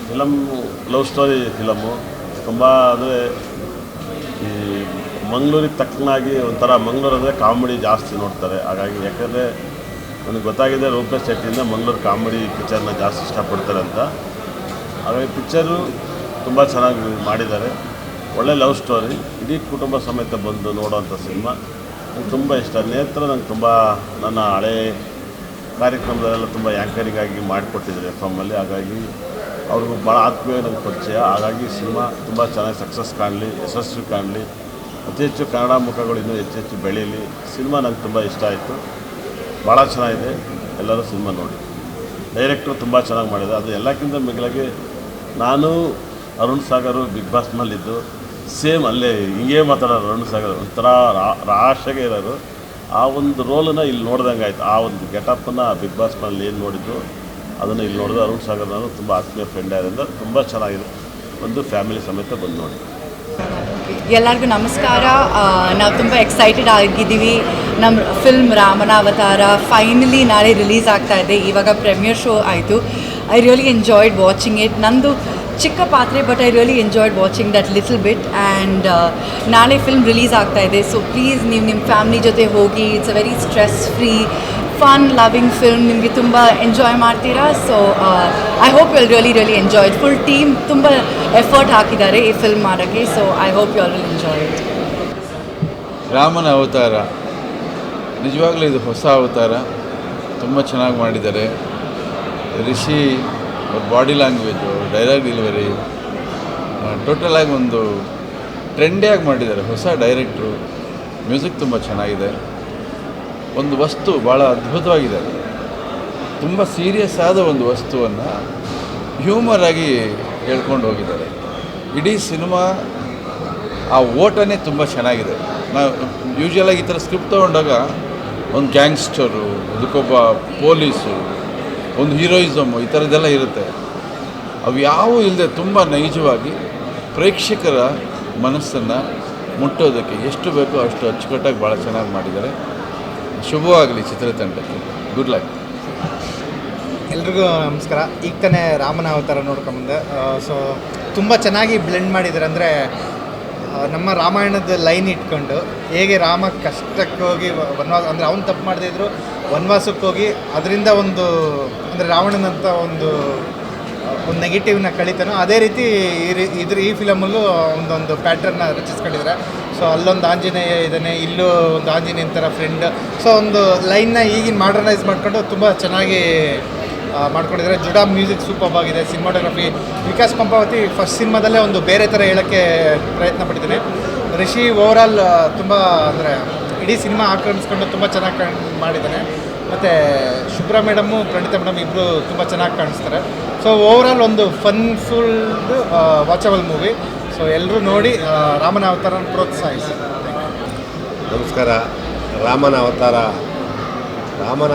Film love story film ತುಂಬ ಅಂದರೆ ಈ ಮಂಗಳೂರಿಗೆ ತಕ್ಕನಾಗಿ ಒಂಥರ ಮಂಗಳೂರು ಅಂದರೆ ಕಾಮಿಡಿ ಜಾಸ್ತಿ ನೋಡ್ತಾರೆ. ಹಾಗಾಗಿ ಯಾಕಂದರೆ ನನಗೆ ಗೊತ್ತಾಗಿದೆ ರೂಪೇಶ್ ಶೆಟ್ಟಿಯಿಂದ ಮಂಗಳೂರು ಕಾಮಿಡಿ ಪಿಕ್ಚರ್ನ ಜಾಸ್ತಿ ಇಷ್ಟಪಡ್ತಾರೆ ಅಂತ. ಹಾಗಾಗಿ ಪಿಕ್ಚರು ತುಂಬ ಚೆನ್ನಾಗಿ ಮಾಡಿದ್ದಾರೆ. ಒಳ್ಳೆ ಲವ್ ಸ್ಟೋರಿ, ಇಡೀ ಕುಟುಂಬ ಸಮೇತ ಬಂದು ನೋಡೋವಂಥ ಸಿನಿಮಾ ನಂಗೆ ತುಂಬ ಇಷ್ಟ. ನೇತ್ರ ನಂಗೆ ತುಂಬ ನನ್ನ ಹಳೇ ಕಾರ್ಯಕ್ರಮದಲ್ಲೆಲ್ಲ ತುಂಬ ಆ್ಯಂಕರಿಂಗಾಗಿ ಮಾಡಿಕೊಟ್ಟಿದ್ದಾರೆ ಎಫ್.ಎಮ್ಮಲ್ಲಿ. ಹಾಗಾಗಿ ಅವ್ರಿಗೂ ಭಾಳ ಆತ್ಮೀಯ ನಂಗೆ ಪರಿಚಯ. ಹಾಗಾಗಿ ಸಿನಿಮಾ ತುಂಬ ಚೆನ್ನಾಗಿ ಸಕ್ಸಸ್ ಕಾಣಲಿ, ಯಶಸ್ವಿ ಕಾಣಲಿ, ಅತಿ ಹೆಚ್ಚು ಕನ್ನಡ ಮುಖಗಳು ಇನ್ನೂ ಹೆಚ್ಚು ಬೆಳೀಲಿ. ಸಿನಿಮಾ ನಂಗೆ ತುಂಬ ಇಷ್ಟ ಆಯಿತು, ಭಾಳ ಚೆನ್ನಾಗಿದೆ. ಎಲ್ಲರೂ ಸಿನಿಮಾ ನೋಡಿ. ಡೈರೆಕ್ಟ್ರು ತುಂಬ ಚೆನ್ನಾಗಿ ಮಾಡಿದೆ. ಅದು ಎಲ್ಲಕ್ಕಿಂತ ಮಿಗಿಲಾಗಿ ನಾನು ಅರುಣ್ ಸಾಗರು ಬಿಗ್ ಬಾಸ್ ಮೇಲಿದ್ದು ಸೇಮ್ ಅಲ್ಲೇ ಹಿಂಗೇ ಮಾತಾಡೋರು. ಅರುಣ್ ಸಾಗರ್ ಒಂಥರ ರಾಶಾಗೆ ಇರೋರು. ಆ ಒಂದು ರೋಲನ್ನು ಇಲ್ಲಿ ನೋಡ್ದಂಗೆ ಆಯಿತು. ಆ ಒಂದು ಗೆಟಪ್ಪನ್ನು ಬಿಗ್ ಬಾಸ್ ಮೇಲೆ ಏನು ನೋಡಿದ್ದು ಅದನ್ನು ಇಲ್ಲಿ ನೋಡಿದ್ರೆ ಅರುಣ್ ಸಾಗರ್ ನಾನು ತುಂಬ ಆತ್ಮೀಯ ಫ್ರೆಂಡ್ ಆದ್ದರಿಂದ ತುಂಬ ಚೆನ್ನಾಗಿದೆ. ಒಂದು ಫ್ಯಾಮಿಲಿ ಸಮೇತ ಬಂದು ನೋಡಿ. ಎಲ್ಲರಿಗೂ ನಮಸ್ಕಾರ. ನಾವು ತುಂಬ ಎಕ್ಸೈಟೆಡ್ ಆಗಿದ್ದೀವಿ. ನಮ್ಮ ಫಿಲ್ಮ್ ರಾಮನ ಅವತಾರ ಫೈನಲಿ ನಾಳೆ ರಿಲೀಸ್ ಆಗ್ತಾ ಇದೆ. ಇವಾಗ ಪ್ರೀಮಿಯರ್ ಶೋ ಆಯಿತು. I really enjoyed watching it. ನಂದು ಚಿಕ್ಕ ಪಾತ್ರೆ, but I really enjoyed watching that little bit. And ನಾಳೆ ಫಿಲ್ಮ್ ರಿಲೀಸ್ ಆಗ್ತಾ ಇದೆ. ಸೊ ಪ್ಲೀಸ್ ನೀವು ನಿಮ್ಮ ಫ್ಯಾಮಿಲಿ ಜೊತೆ ಹೋಗಿ. It's a very stress free fun loving film. ನಿಮಗೆ ತುಂಬ ಎಂಜಾಯ್ ಮಾಡ್ತೀರಾ. So I hope you will really enjoy it. Full team ತುಂಬ ಎಫರ್ಟ್ ಹಾಕಿದ್ದಾರೆ ಈ ಫಿಲ್ಮ್ ಮಾಡೋಕ್ಕೆ. So I hope you will enjoy it. ರಾಮನ ಅವತಾರ ನಿಜವಾಗ್ಲೂ ಇದು ಹೊಸ ಅವತಾರ. ತುಂಬ ಚೆನ್ನಾಗಿ ಮಾಡಿದ್ದಾರೆ. ರಿಷಿ ಅವ್ರ ಬಾಡಿ ಲ್ಯಾಂಗ್ವೇಜು, ಡೈಲಾಗ್ ಡೆಲಿವರಿ ಟೋಟಲಾಗಿ ಒಂದು ಟ್ರೆಂಡಿಯಾಗಿ ಮಾಡಿದ್ದಾರೆ. ಹೊಸ ಡೈರೆಕ್ಟ್ರು, ಮ್ಯೂಸಿಕ್ ತುಂಬ ಚೆನ್ನಾಗಿದೆ. ಒಂದು ವಸ್ತು ಭಾಳ ಅದ್ಭುತವಾಗಿದೆ. ತುಂಬ ಸೀರಿಯಸ್ ಆದ ಒಂದು ವಸ್ತುವನ್ನು ಹ್ಯೂಮರಾಗಿ ಹೇಳ್ಕೊಂಡು ಹೋಗಿದ್ದಾರೆ. ಇಡೀ ಸಿನಿಮಾ ಆ ಓಟನೇ ತುಂಬ ಚೆನ್ನಾಗಿದೆ. ನಾವು ಯೂಶ್ವಲಾಗಿ ಈ ಥರ ಸ್ಕ್ರಿಪ್ಟ್ ತೊಗೊಂಡಾಗ ಒಂದು ಗ್ಯಾಂಗ್ಸ್ಟರು, ಅದಕ್ಕೊಬ್ಬ ಪೊಲೀಸು, ಒಂದು ಹೀರೋಯಿಸಮು, ಈ ಥರದ್ದೆಲ್ಲ ಇರುತ್ತೆ. ಅವು ಯಾವುವು ಇಲ್ಲದೆ ತುಂಬ ನೈಜವಾಗಿ ಪ್ರೇಕ್ಷಕರ ಮನಸ್ಸನ್ನು ಮುಟ್ಟೋದಕ್ಕೆ ಎಷ್ಟು ಬೇಕೋ ಅಷ್ಟು ಅಚ್ಚುಕಟ್ಟಾಗಿ ಭಾಳ ಚೆನ್ನಾಗಿ ಮಾಡಿದ್ದಾರೆ. ಶುಭವಾಗಲಿ ಚಿತ್ರತಂಡಕ್ಕೆ. Good luck. ಎಲ್ರಿಗೂ ನಮಸ್ಕಾರ. ಈಗ ತಾನೇ ರಾಮನ ಅವತಾರ ನೋಡ್ಕೊಂಬಂದೆ. ಸೊ ತುಂಬ ಚೆನ್ನಾಗಿ ಬ್ಲೆಂಡ್ ಮಾಡಿದ್ದಾರೆ. ಅಂದರೆ ನಮ್ಮ ರಾಮಾಯಣದ ಲೈನ್ ಇಟ್ಕೊಂಡು ಹೇಗೆ ರಾಮ ಕಷ್ಟಕ್ಕೆ ಹೋಗಿ ವನವಾಸ, ಅಂದರೆ ಅವ್ನು ತಪ್ಪು ಮಾಡದೇ ಇದ್ದರು ವನವಾಸಕ್ಕೆ ಹೋಗಿ ಅದರಿಂದ ಒಂದು ಅಂದರೆ ರಾವಣನಂಥ ಒಂದು ನೆಗೆಟಿವ್ನ ಕಳೀತಾನೋ ಅದೇ ರೀತಿ ಈ ಫಿಲಮಲ್ಲೂ ಒಂದೊಂದು ಪ್ಯಾಟ್ರನ್ನ ರಚಿಸ್ಕೊಂಡಿದ್ದಾರೆ. ಸೊ ಅಲ್ಲೊಂದು ಆಂಜನೇಯ ಇದ್ದಾನೆ, ಇಲ್ಲೂ ಒಂದು ಆಂಜನೇಯನ ಥರ ಫ್ರೆಂಡ್. ಸೊ ಒಂದು ಲೈನ್ನ ಈಗಿನ ಮಾಡರ್ನೈಸ್ ಮಾಡಿಕೊಂಡು ತುಂಬ ಚೆನ್ನಾಗಿ ಮಾಡ್ಕೊಂಡಿದ್ದಾರೆ. ಜುಡಾ ಮ್ಯೂಸಿಕ್ ಸೂಪರ್ ಆಗಿದೆ. ಸಿನಿಮಾಟೋಗ್ರಫಿ ವಿಕಾಸ್ ಪಂಪಾವತಿ ಫಸ್ಟ್ ಸಿನಿಮಾದಲ್ಲೇ ಒಂದು ಬೇರೆ ಥರ ಹೇಳೋಕ್ಕೆ ಪ್ರಯತ್ನ ಪಟ್ಟಿದ್ದೇನೆ. ರಿಷಿ ಓವರಾಲ್ ತುಂಬ ಅಂದರೆ ಇಡೀ ಸಿನಿಮಾ ಆಕ್ರಮಿಸ್ಕೊಂಡು ತುಂಬ ಚೆನ್ನಾಗಿ ಮಾಡಿದ್ದಾನೆ. ಮತ್ತು ಶುಭ್ರ ಮೇಡಮು, ಪ್ರಣೀತಾ ಮೇಡಮ್ ಇಬ್ಬರು ತುಂಬ ಚೆನ್ನಾಗಿ ಕಾಣಿಸ್ತಾರೆ. ಸೊ ಓವರಾಲ್ ಒಂದು ಫನ್ಫುಲ್ಡ್ ವಾಚಬಲ್ ಮೂವಿ. ಸೊ ಎಲ್ಲರೂ ನೋಡಿ ರಾಮನ ಅವತಾರನ ಪ್ರೋತ್ಸಾಹಿಸಿ. ನಮಸ್ಕಾರ. ರಾಮನ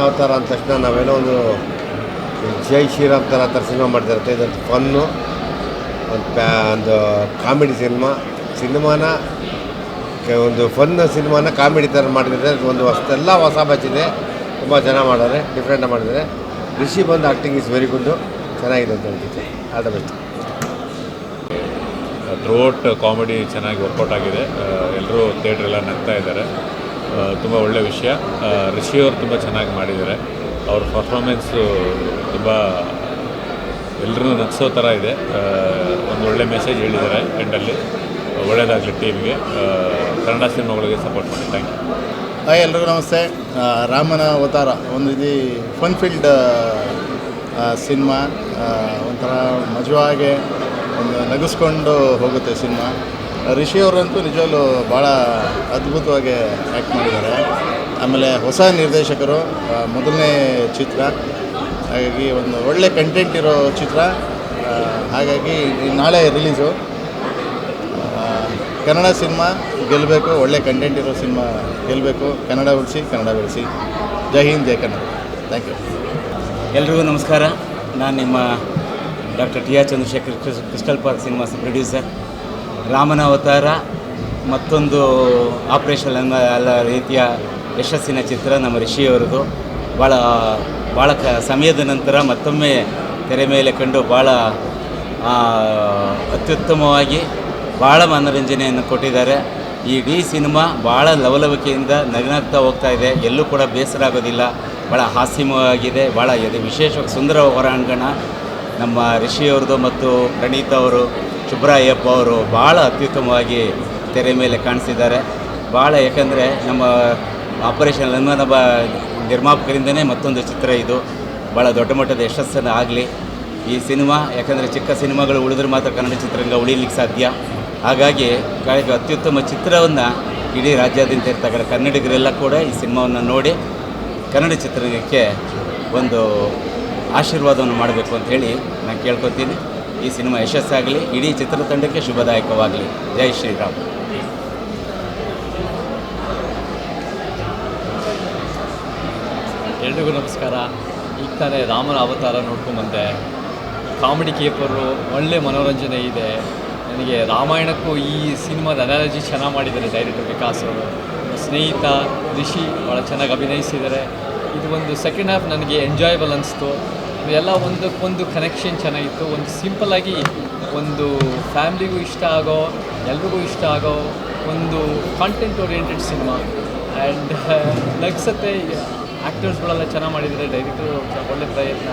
ಅವತಾರ ಅಂದ ತಕ್ಷಣ ನಾವೇನೋ ಒಂದು ಜೈ ಶ್ರೀರಾಮ್ ಥರ ಸಿನಿಮಾ ಮಾಡ್ತಿರುತ್ತೆ. ಇದೊಂದು ಫನ್ನು, ಒಂದು ಕಾಮಿಡಿ ಸಿನಿಮಾನ ಒಂದು ಫನ್ ಸಿನಿಮಾನ ಕಾಮಿಡಿ ಥರ ಮಾಡಿದರೆ ಒಂದು ಎಲ್ಲ ಹೊಸ ಬಚ್ಚಿದೆ. ತುಂಬ ಚೆನ್ನಾಗಿ ಮಾಡೋರೆ, ಡಿಫ್ರೆಂಟಾಗಿ ಮಾಡಿದ್ದಾರೆ. ರಿಷಿ ಬಂದು ಆ್ಯಕ್ಟಿಂಗ್ ಇಸ್ ವೆರಿ ಗುಡ್ಡು, ಚೆನ್ನಾಗಿದೆ ಅಂತ ಹೇಳ್ತಿದ್ದೆ. All the best. Throughout comedy ಚೆನ್ನಾಗಿ ವರ್ಕೌಟ್ ಆಗಿದೆ. ಎಲ್ಲರೂ ಥಿಯೇಟ್ರೆಲ್ಲ ನಗ್ತಾ ಇದ್ದಾರೆ. ತುಂಬ ಒಳ್ಳೆಯ ವಿಷಯ. ರಿಷಿಯವರು ತುಂಬ ಚೆನ್ನಾಗಿ ಮಾಡಿದ್ದಾರೆ. ಅವ್ರ ಪರ್ಫಾರ್ಮೆನ್ಸು ತುಂಬ ಎಲ್ಲರೂ ನಗಿಸೋ ಥರ ಇದೆ. ಒಂದು ಒಳ್ಳೆ ಮೆಸೇಜ್ ಹೇಳಿದ್ದಾರೆ ಎಂಡಲ್ಲಿ. ಒಳ್ಳೆಯದಾಗಲಿ ಟೀಮ್ಗೆ, ಕನ್ನಡ ಸಿನಿಮಾಗಳಿಗೆ ಸಪೋರ್ಟ್ ಮಾಡಿ. Thank you. ಹಾಯ್, ಎಲ್ರಿಗೂ ನಮಸ್ತೆ. ರಾಮನ ಅವತಾರ ಒಂದು ಫನ್ ಫೀಲ್ಡ್ ಸಿನಿಮಾ. ಒಂಥರ ಮಜವಾಗಿ ಒಂದು ನಗಿಸ್ಕೊಂಡು ಹೋಗುತ್ತೆ ಸಿನಿಮಾ. ರಿಷಿಯವರಂತೂ ನಿಜವಲ್ಲೂ ಭಾಳ ಅದ್ಭುತವಾಗಿ ಆ್ಯಕ್ಟ್ ಮಾಡಿದ್ದಾರೆ. ಆಮೇಲೆ ಹೊಸ ನಿರ್ದೇಶಕರು, ಮೊದಲನೇ ಚಿತ್ರ, ಹಾಗಾಗಿ ಒಂದು ಒಳ್ಳೆ ಕಂಟೆಂಟ್ ಇರೋ ಚಿತ್ರ. ಹಾಗಾಗಿ ನಾಳೆ ರಿಲೀಸು. ಕನ್ನಡ ಸಿನಿಮಾ ಗೆಲ್ಲಬೇಕು, ಒಳ್ಳೆ ಕಂಟೆಂಟ್ ಇರೋ ಸಿನಿಮಾ ಗೆಲ್ಲಬೇಕು. ಕನ್ನಡ ಉಳಿಸಿ, ಕನ್ನಡ ಬೆಳೆಸಿ. ಜೈ ಹಿಂದ್, ಜೈ ಕನ್ನಡ. Thank you. ಎಲ್ರಿಗೂ ನಮಸ್ಕಾರ. ನಾನು ನಿಮ್ಮ doctor T R Chandrashekar, Crystal Park Cinemas producer. Ramana Avatara ಮತ್ತೊಂದು ಆಪರೇಷನ್ ಎಲ್ಲ ರೀತಿಯ ಯಶಸ್ಸಿನ ಚಿತ್ರ ನಮ್ಮ ರಿಷಿಯವರದು. ಭಾಳ ಸಮಯದ ನಂತರ ಮತ್ತೊಮ್ಮೆ ತೆರೆ ಮೇಲೆ ಕಂಡು ಭಾಳ ಅತ್ಯುತ್ತಮವಾಗಿ ಭಾಳ ಮನೋರಂಜನೆಯನ್ನು ಕೊಟ್ಟಿದ್ದಾರೆ. ಈ ಇಡೀ ಸಿನಿಮಾ ಭಾಳ ಲವಲವಿಕೆಯಿಂದ ನಗ್ನಗ್ತಾ ಹೋಗ್ತಾ ಇದೆ. ಎಲ್ಲೂ ಕೂಡ ಬೇಸರ ಆಗೋದಿಲ್ಲ. ಭಾಳ ಹಾಸ್ಯಮಯವಾಗಿದೆ. ಭಾಳ ಇದು ವಿಶೇಷವಾಗಿ ಸುಂದರ ಹೊರಾಂಗಣ ನಮ್ಮ ರಿಷಿಯವ್ರದ್ದು ಮತ್ತು ಪ್ರಣೀತ್ ಅವರು, ಶುಭ್ರಾಯಪ್ಪ ಅವರು ಭಾಳ ಅತ್ಯುತ್ತಮವಾಗಿ ತೆರೆ ಮೇಲೆ ಕಾಣಿಸಿದ್ದಾರೆ. ಭಾಳ ಯಾಕಂದರೆ ನಮ್ಮ ಆಪರೇಷನ್ ಲಂಘನಬ ನಿರ್ಮಾಪಕರಿಂದನೇ ಮತ್ತೊಂದು ಚಿತ್ರ ಇದು. ಭಾಳ ದೊಡ್ಡ ಮಟ್ಟದ ಯಶಸ್ಸನ್ನು ಆಗಲಿ ಈ ಸಿನಿಮಾ. ಯಾಕಂದರೆ ಚಿಕ್ಕ ಸಿನಿಮಾಗಳು ಉಳಿದ್ರೆ ಮಾತ್ರ ಕನ್ನಡ ಚಿತ್ರರಂಗ ಉಳಿಲಿಕ್ಕೆ ಸಾಧ್ಯ. ಹಾಗಾಗಿ ಅತ್ಯುತ್ತಮ ಚಿತ್ರವನ್ನು ಇಡೀ ರಾಜ್ಯಾದ್ಯಂತ ಇರ್ತಕ್ಕಂಥ ಕನ್ನಡಿಗರೆಲ್ಲ ಕೂಡ ಈ ಸಿನಿಮಾವನ್ನು ನೋಡಿ ಕನ್ನಡ ಚಿತ್ರರಂಗಕ್ಕೆ ಒಂದು ಆಶೀರ್ವಾದವನ್ನು ಮಾಡಬೇಕು ಅಂಥೇಳಿ ನಾನು ಕೇಳ್ಕೊತೀನಿ. ಈ ಸಿನಿಮಾ ಯಶಸ್ಸಾಗಲಿ, ಇಡೀ ಚಿತ್ರತಂಡಕ್ಕೆ ಶುಭದಾಯಕವಾಗಲಿ. ಜೈ ಶ್ರೀರಾಮ್. ಎಲ್ರಿಗೂ ನಮಸ್ಕಾರ. ಈಗ ತಾನೇ ರಾಮನ ಅವತಾರ ನೋಡ್ಕೊಂಬಂದೆ. ಕಾಮಿಡಿ ಕೇಪರು, ಒಳ್ಳೆ ಮನೋರಂಜನೆ ಇದೆ. ನನಗೆ ರಾಮಾಯಣಕ್ಕೂ ಈ ಸಿನಿಮಾದ ಅನಾಲಜಿ ಚೆನ್ನಾಗಿ ಮಾಡಿದ್ದಾರೆ ಡೈರೆಕ್ಟರ್ ವಿಕಾಸ್ ಅವರು. ಸ್ನೇಹಿತ ರಿಷಿ ಭಾಳ ಚೆನ್ನಾಗಿ ಅಭಿನಯಿಸಿದ್ದಾರೆ. ಇದು ಒಂದು ಸೆಕೆಂಡ್ ಹಾಫ್ ನನಗೆ ಎಂಜಾಯಬಲ್ ಅನಿಸ್ತು. ಎಲ್ಲ ಒಂದಕ್ಕೊಂದು ಕನೆಕ್ಷನ್ ಚೆನ್ನಾಗಿತ್ತು. ಒಂದು ಸಿಂಪಲ್ಲಾಗಿ ಒಂದು ಫ್ಯಾಮ್ಲಿಗೂ ಇಷ್ಟ ಆಗೋ, ಎಲ್ರಿಗೂ ಇಷ್ಟ ಆಗೋ ಒಂದು ಕಾಂಟೆಂಟ್ ಓರಿಯೆಂಟೆಡ್ ಸಿನಿಮಾ. ಆ್ಯಂಡ್ ನಗ್ಸತ್ತೆ. ಆ್ಯಕ್ಟರ್ಸ್ಗಳೆಲ್ಲ ಚೆನ್ನಾಗಿ ಮಾಡಿದ್ದಾರೆ. ಡೈರೆಕ್ಟರು ಒಳ್ಳೆ ಪ್ರಯತ್ನ.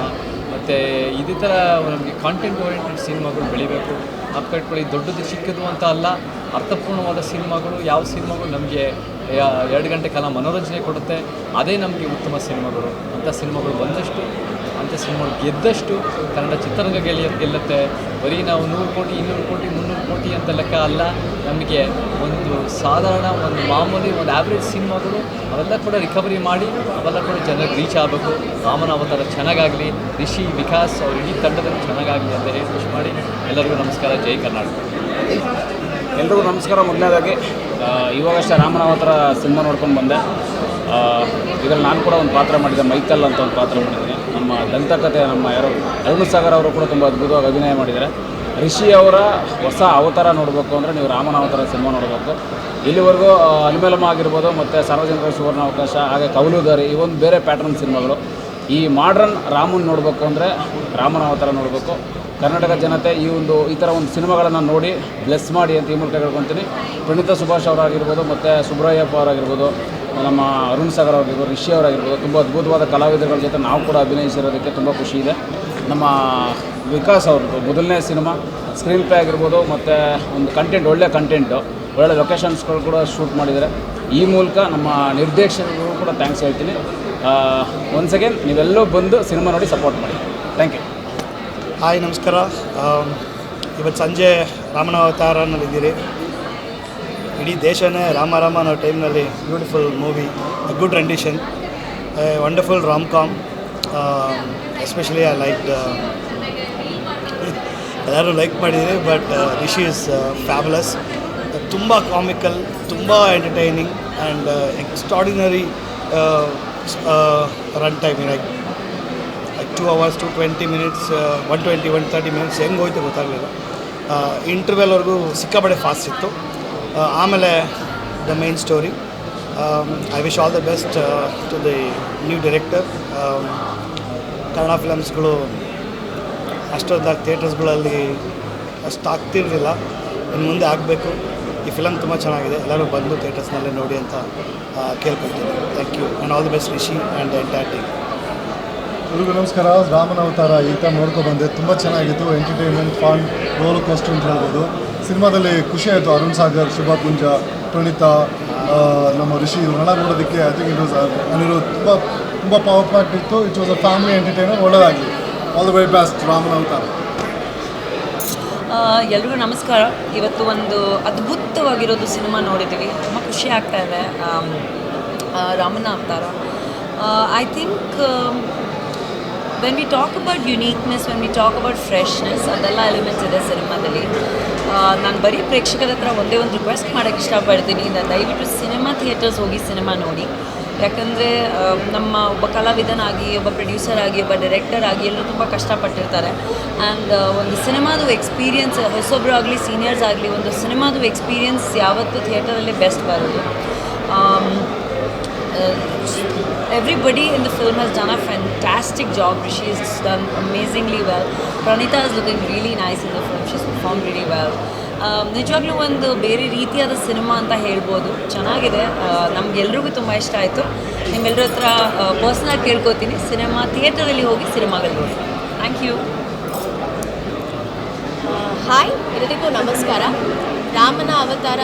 ಮತ್ತು ಇದೇ ಥರ ನಮಗೆ ಕಾಂಟೆಂಟ್ ಓರಿಯೆಂಟೆಡ್ ಸಿನಿಮಾಗಳು ಬೆಳಿಬೇಕು. ಕಟ್ಕೊಳ್ಳಿ. ದೊಡ್ಡದು ಚಿಕ್ಕದು ಅಂತ ಅಲ್ಲ, ಅರ್ಥಪೂರ್ಣವಾದ ಸಿನಿಮಾಗಳು. ಯಾವ ಸಿನಿಮಾಗಳು ನಮಗೆ 2 ಗಂಟೆ ಕಾಲ ಮನೋರಂಜನೆ ಕೊಡುತ್ತೆ, ಅದೇ ನಮಗೆ ಉತ್ತಮ ಸಿನಿಮಾಗಳು. ಅಂಥ ಸಿನಿಮಾಗಳು ಬಂದಷ್ಟು, ಅಂಥ ಸಿನಿಮಾಗಳು ಗೆದ್ದಷ್ಟು ಕನ್ನಡ ಚಿತ್ರರಂಗ ಗೆಲ್ಲುತ್ತೆ. ಬರೀ ನಾವು 100 ಕೋಟಿ 200 ಕೋಟಿ 300 ಕೋಟಿ ಅಂತ ಲೆಕ್ಕ ಅಲ್ಲ. ನಮಗೆ ಒಂದು ಸಾಧಾರಣ, ಒಂದು ಮಾಮೂಲಿ, ಒಂದು ಆ್ಯಾವ್ರೇಜ್ ಸಿನಿಮಾಗಳು ಅವೆಲ್ಲ ಕೂಡ ರಿಕವರಿ ಮಾಡಿ ಅವೆಲ್ಲ ಕೂಡ ಜನರಿಗೆ ರೀಚ್ ಆಗಬೇಕು. ರಾಮನ ಅವತಾರ ಚೆನ್ನಾಗಾಗಲಿ, ರಿಷಿ, ವಿಕಾಸ್ ಅವ್ರ ಇಡೀ ತಂಡದಲ್ಲಿ ಚೆನ್ನಾಗಾಗಲಿ ಅಂತ ಹೇಳಿ ಖುಷಿ ಮಾಡಿ ಎಲ್ಲರಿಗೂ ನಮಸ್ಕಾರ. ಜೈ ಕರ್ನಾಟಕ. ಎಲ್ರಿಗೂ ನಮಸ್ಕಾರ. ಮೊದಲನೇದಾಗಿ ಇವಾಗಷ್ಟೇ ರಾಮನ ಅವತಾರ ಸಿನಿಮಾ ನೋಡ್ಕೊಂಡು ಬಂದೆ. ಇದರಲ್ಲಿ ನಾನು ಕೂಡ ಒಂದು ಪಾತ್ರ ಮಾಡಿದ್ದೆ, ಮೈಕಲ್ ಅಂತ ಒಂದು ಪಾತ್ರ ಮಾಡಿದ್ದೀನಿ. ನಮ್ಮ ದಂತಕಥೆ ನಮ್ಮ ಅರುಣ್ ಸಾಗರ್ ಅವರು ಕೂಡ ತುಂಬ ಅದ್ಭುತವಾಗಿ ಅಭಿನಯ ಮಾಡಿದ್ದಾರೆ. ರಿಷಿ ಅವರ ಹೊಸ ಅವತಾರ ನೋಡಬೇಕು ಅಂದರೆ ನೀವು ರಾಮನ ಅವತಾರ ಸಿನಿಮಾ ನೋಡಬೇಕು. ಇಲ್ಲಿವರೆಗೂ ಅನಿಮಲಮ ಆಗಿರ್ಬೋದು, ಮತ್ತು ಸಾರ್ವಜನಿಕ ಸುವರ್ಣ ಅವಕಾಶ, ಹಾಗೆ ಕೌಲುದಾರಿ, ಇವೊಂದು ಬೇರೆ ಪ್ಯಾಟ್ರನ್ ಸಿನಿಮಾಗಳು. ಈ ಮಾಡ್ರನ್ ರಾಮನ್ ನೋಡಬೇಕು ಅಂದರೆ ರಾಮನ ಅವತಾರ ನೋಡಬೇಕು. ಕರ್ನಾಟಕ ಜನತೆ ಈ ಥರ ಒಂದು ಸಿನಿಮಾಗಳನ್ನು ನೋಡಿ ಬ್ಲೆಸ್ ಮಾಡಿ ಅಂತ ಈ ಮೂಲಕ ಹೇಳ್ಕೊತೀನಿ. ಪ್ರಣೀತ ಸುಭಾಷ್ ಅವರಾಗಿರ್ಬೋದು, ಮತ್ತು ಸುಬ್ರಾಯಪ್ಪ ಅವರಾಗಿರ್ಬೋದು, ನಮ್ಮ ಅರುಣ್ ಸಾಗರ್ ಅವರಾಗಿರ್ಬೋದು, ರಿಷಿ ಅವರಾಗಿರ್ಬೋದು, ತುಂಬ ಅದ್ಭುತವಾದ ಕಲಾವಿದರ ಜೊತೆ ನಾವು ಕೂಡ ಅಭಿನಯಿಸಿರೋದಕ್ಕೆ ತುಂಬ ಖುಷಿ ಇದೆ. ನಮ್ಮ ವಿಕಾಸ್ ಅವ್ರದ್ದು ಮೊದಲನೇ ಸಿನಿಮಾ, ಸ್ಕ್ರೀನ್ ಪ್ಲೇ ಆಗಿರ್ಬೋದು, ಮತ್ತು ಒಂದು ಕಂಟೆಂಟ್, ಒಳ್ಳೆ ಕಂಟೆಂಟು, ಒಳ್ಳೆ ಲೊಕೇಶನ್ಸ್ಗಳು ಕೂಡ ಶೂಟ್ ಮಾಡಿದ್ದಾರೆ. ಈ ಮೂಲಕ ನಮ್ಮ ನಿರ್ದೇಶಕರು ಕೂಡ ಥ್ಯಾಂಕ್ಸ್ ಹೇಳ್ತೀನಿ. ಒನ್ಸ್ ಅಗೇನ್ ನೀವೆಲ್ಲೂ ಬಂದು ಸಿನಿಮಾ ನೋಡಿ ಸಪೋರ್ಟ್ ಮಾಡಿ. Thank you. ಹಾಯ್, ನಮಸ್ಕಾರ. ಇವತ್ತು ಸಂಜೆ ರಾಮನ ಅವತಾರನಲ್ಲಿದ್ದೀರಿ. ಇಡೀ ದೇಶನೇ ರಾಮ ಅನ್ನೋ ಟೈಮ್ನಲ್ಲಿ beautiful movie, good rendition, wonderful rom com. Especially I like ಎಲ್ಲರೂ ಲೈಕ್ ಮಾಡಿದ್ದೀರಿ. But Rishi is fabulous. ತುಂಬ ಕಾಮಿಕಲ್, ತುಂಬ entertaining and extraordinary run time. Like 2 hours 220 minutes, 130 minutes ಹೆಂಗೆ ಹೋಯ್ತು ಗೊತ್ತಾಗಲಿಲ್ಲ. ಇಂಟರ್ವೆಲ್ವರೆಗೂ ಸಿಕ್ಕಾಪಟ್ಟೆ ಫಾಸ್ಟ್ ಇತ್ತು. ಆಮೇಲೆ the main story. I wish all the best to the new director. Kannada ಫಿಲಮ್ಸ್ಗಳು ಅಷ್ಟೊಂದಾಗಿ ಥಿಯೇಟರ್ಸ್ಗಳಲ್ಲಿ ಅಷ್ಟು ಆಗ್ತಿರಲಿಲ್ಲ. ಇನ್ನು ಮುಂದೆ ಆಗಬೇಕು. ಈ ಫಿಲಮ್ ತುಂಬ ಚೆನ್ನಾಗಿದೆ. ಎಲ್ಲರೂ ಬಂದು ಥಿಯೇಟರ್ಸ್ನಲ್ಲೇ ನೋಡಿ ಅಂತ ಕೇಳ್ಕೊಳ್ತೀನಿ. Thank you and all the best Rishi and the entire team. ಎಲ್ರಿಗೂ ನಮಸ್ಕಾರ. ರಾಮನ ಅವತಾರ ಈಗ ನೋಡ್ಕೊಬಂದೆ. ತುಂಬ ಚೆನ್ನಾಗಿತ್ತು. ಎಂಟರ್ಟೈನ್ಮೆಂಟ್, ಫನ್, ರೋಲ್ ಕೋಸ್ಟರ್ ಅಂತ ಹೇಳ್ಬೋದು. ಸಿನಿಮಾದಲ್ಲಿ ಖುಷಿ ಆಯಿತು. ಅರುಣ್ ಸಾಗರ್, ಶುಭಾ ಕುಂಜ, ಪ್ರಣೀತಾ, ನಮ್ಮ ರಿಷಿ ಇವರೆಲ್ಲ ನೋಡೋದಕ್ಕೆ I think it was Anirudh ತುಂಬ ಪವರ್ ಪ್ಯಾಕ್ಟ್ ಇತ್ತು. It was a family entertainer. ಒಳ್ಳೆಯದಾಗಲಿ. All the very best. Ramana Avatara. ಎಲ್ರಿಗೂ ನಮಸ್ಕಾರ. ಇವತ್ತು ಒಂದು ಅದ್ಭುತವಾಗಿರೋದು ಸಿನಿಮಾ ನೋಡಿದ್ದೀವಿ. ತುಂಬ ಖುಷಿ ಆಗ್ತಾ ಇದೆ. ರಾಮನ ಅವತಾರ. I think when we talk about uniqueness, when we talk about freshness, ಅದೆಲ್ಲ ಎಲಿಮೆಂಟ್ಸ್ ಇದೆ ಸಿನಿಮಾದಲ್ಲಿ. ನಾನು ಬರೀ ಪ್ರೇಕ್ಷಕರ ಹತ್ರ ಒಂದೇ ಒಂದು ರಿಕ್ವೆಸ್ಟ್ ಮಾಡೋಕ್ಕೆ ಇಷ್ಟಪಡ್ತೀನಿ. ದಯವಿಟ್ಟು ಸಿನಿಮಾ ಥಿಯೇಟರ್ಸ್ ಹೋಗಿ ಸಿನಿಮಾ ನೋಡಿ. ಯಾಕಂದರೆ ನಮ್ಮ ಒಬ್ಬ ಕಲಾವಿದನಾಗಿ, ಒಬ್ಬ ಪ್ರೊಡ್ಯೂಸರ್ ಆಗಿ, ಒಬ್ಬ ಡೈರೆಕ್ಟರ್ ಆಗಿ ಎಲ್ಲರೂ ತುಂಬ ಕಷ್ಟಪಟ್ಟಿರ್ತಾರೆ. ಆ್ಯಂಡ್ ಒಂದು ಸಿನಿಮಾದು ಎಕ್ಸ್ಪೀರಿಯನ್ಸ್, ಹೊಸೊಬ್ಬರು ಆಗಲಿ ಸೀನಿಯರ್ಸ್ ಆಗಲಿ, ಒಂದು ಸಿನಿಮಾದು ಎಕ್ಸ್ಪೀರಿಯನ್ಸ್ ಯಾವತ್ತೂ ಥಿಯೇಟರಲ್ಲಿ ಬೆಸ್ಟ್ ಬರೋದು. everybody in the film has done a fantastic job. Rishi has done amazingly well. Pranita is looking really nice in the film. She's performed really well. ನಿಜವಾಗ್ಲೂ ಒಂದು ಬೇರೆ ರೀತಿಯಾದ ಸಿನಿಮಾ ಅಂತ ಹೇಳ್ಬೋದು. ಚೆನ್ನಾಗಿದೆ, ನಮಗೆಲ್ರಿಗೂ ತುಂಬ ಇಷ್ಟ ಆಯಿತು. ನಿಮ್ಮೆಲ್ಲರ ಹತ್ರ ಪರ್ಸ್ನಲ್ ಕೇಳ್ಕೊತೀನಿ, ಸಿನಿಮಾ ಥಿಯೇಟರಲ್ಲಿ ಹೋಗಿ ಸಿನಿಮಾಗಳು ನೋಡಿ. Thank you. ಹಾಯ್, ಎಲ್ಲರಿಗೂ ನಮಸ್ಕಾರ. ರಾಮನ ಅವತಾರ